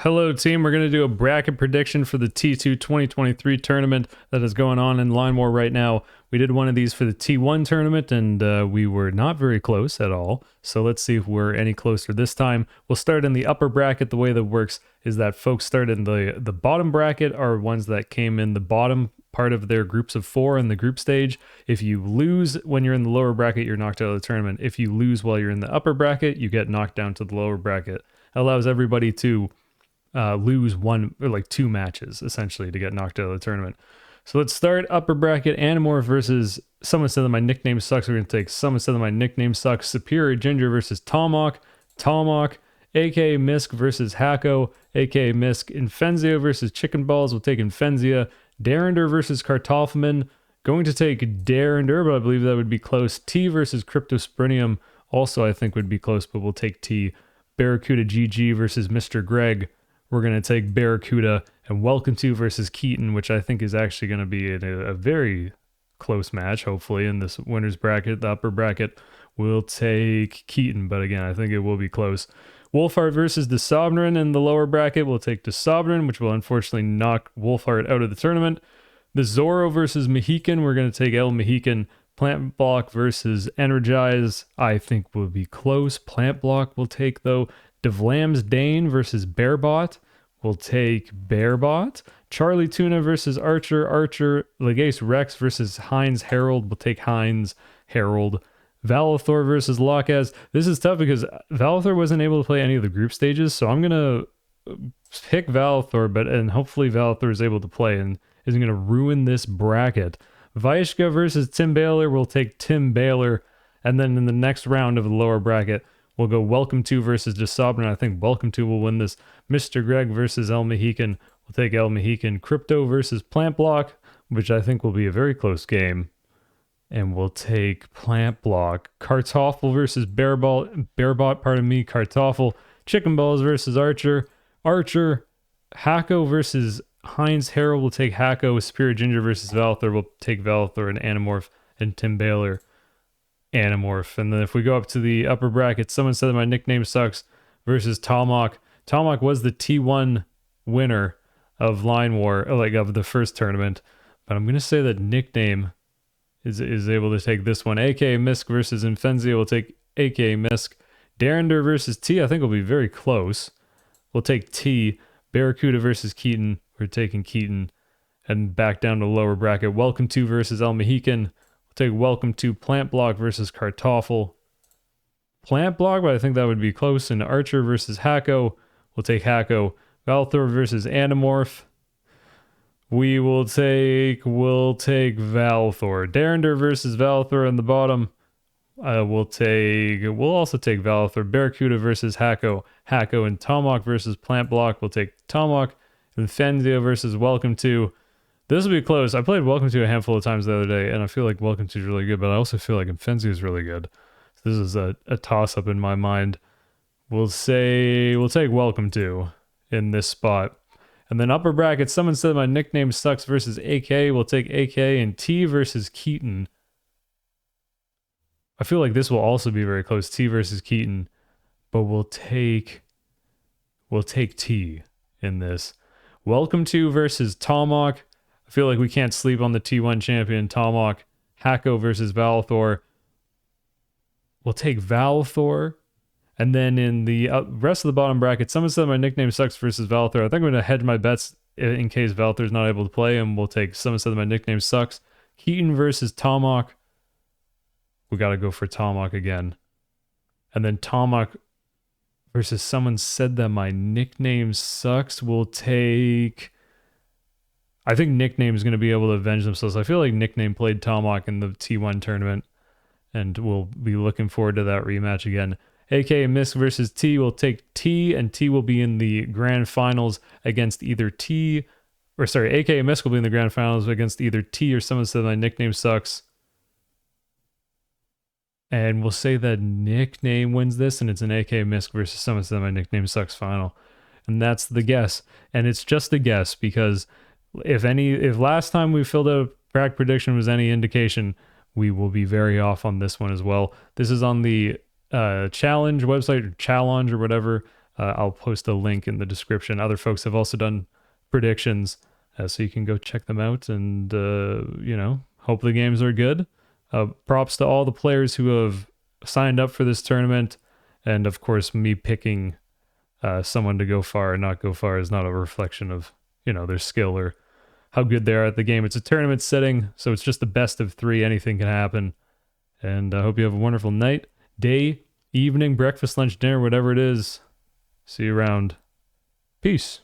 Hello, team. We're going to do a bracket prediction for the T2 2023 tournament that is going on in Line War right now. We did one of these for the T1 tournament, and we were not very close at all. So let's see if we're any closer this time. We'll start in the upper bracket. The way that works is that folks start in the bottom bracket are ones that came in the bottom part of their groups of four in the group stage. If you lose when you're in the lower bracket, you're knocked out of the tournament. If you lose while you're in the upper bracket, you get knocked down to the lower bracket. It allows everybody to lose one or like two matches essentially to get knocked out of the tournament. So let's start upper bracket. Animorph versus Someone Said That My Nickname Sucks. We're going to take Someone Said That My Nickname Sucks. Superior Ginger versus Tomok. akamisc versus Hako. akamisc. Infenzia versus Chicken Balls. We'll take Infenzia. Darender versus Kartoffelman. Going to take Darender, but I believe that would be close. T versus Cryptosporidium. Also I think would be close, but we'll take T. Barracuda GG versus Mr. Greg. We're going to take Barracuda. And Welcome To versus Keaton, which I think is actually going to be a very close match, hopefully, in this winner's bracket. The upper bracket will take Keaton, but again, I think it will be close. Wolfheart versus Desobrin in the lower bracket. We'll take Desobrin, which will unfortunately knock Wolfheart out of the tournament. The Zorro versus Mohican. We're going to take El Mohican. Plant Block versus Energize, I think will be close. Plant Block will take, though. Devlam's Dane versus Bearbot. We'll take Bearbot. Charlie Tuna versus Archer. Legace Rex versus Heinz Harold. We'll take Heinz Harold. Valathor versus Locaz. This is tough because Valathor wasn't able to play any of the group stages, so I'm going to pick Valathor, and hopefully Valathor is able to play and isn't going to ruin this bracket. Vaishka versus Tim Baylor. We'll take Tim Baylor. And then in the next round of the lower bracket, we'll go Welcome To versus Desobrin. I think Welcome To will win this. Mr. Greg versus El Mohican. We'll take El Mohican. Crypto versus Plant Block, which I think will be a very close game. And we'll take Plant Block. Kartoffel versus Bearbot. Kartoffel. Chicken Balls versus Archer. Hako versus Heinz Harold. We'll take Hako. Superior Ginger versus Valathor. We'll take Valathor and Animorph. And Tim Baylor. Animorph. And then if we go up to the upper bracket, Someone Said That My Nickname Sucks versus Tomok. Tomok was the T1 winner of Line War, of the first tournament. But I'm going to say that Nickname is able to take this one. akamisc versus Infenzia. We'll take akamisc. Darender versus T. I think will be very close. We'll take T. Barracuda versus Keaton. We're taking Keaton. And back down to lower bracket. Welcome To versus El Mohican. Take Welcome To. Plant Block versus Kartoffel. Plant Block, but I think that would be close. And Archer versus Hako. We'll take Hako. Valathor versus Animorph. We'll take Valathor. Darender versus Valathor in the bottom. We'll also take Valathor. Barracuda versus Hako. Hako and Tomok versus Plant Block. We'll take Tomok. Infenzia versus Welcome To. This will be close. I played Welcome To a handful of times the other day, and I feel like Welcome To is really good, but I also feel like Infenzia is really good. So this is a toss-up in my mind. We'll take Welcome To in this spot. And then upper bracket, Someone Said My Nickname Sucks versus AK. We'll take AK and T versus Keaton. I feel like this will also be very close, T versus Keaton, but we'll take T in this. Welcome To versus Tomok. I feel like we can't sleep on the T1 champion, Tomok. Hako versus Valathor. We'll take Valathor. And then in the rest of the bottom bracket, Someone Said My Nickname Sucks versus Valathor. I think I'm going to hedge my bets in case Valathor's not able to play, and we'll take Someone Said My Nickname Sucks. Keaton versus Tomok. We got to go for Tomok again. And then Tomok versus Someone Said That My Nickname Sucks. We'll take... I think Nickname is going to be able to avenge themselves. I feel like Nickname played Tomok in the T1 tournament, and we'll be looking forward to that rematch again. akamisc versus T. We'll take T, and T will be in the grand finals against either akamisc will be in the grand finals against either T or Someone Said My Nickname Sucks. And we'll say that Nickname wins this, and it's an akamisc versus Someone Said My Nickname Sucks final. And that's the guess. And it's just a guess because if last time we filled out a bracket prediction was any indication, we will be very off on this one as well. This is on the challenge website, or challenge or whatever. I'll post a link in the description. Other folks have also done predictions, so you can go check them out and, hope the games are good. Props to all the players who have signed up for this tournament. And of course, me picking someone to go far or not go far is not a reflection of, their skill or how good they are at the game. It's a tournament setting, so it's just the best of 3. Anything can happen. And I hope you have a wonderful night, day, evening, breakfast, lunch, dinner, whatever it is. See you around. Peace.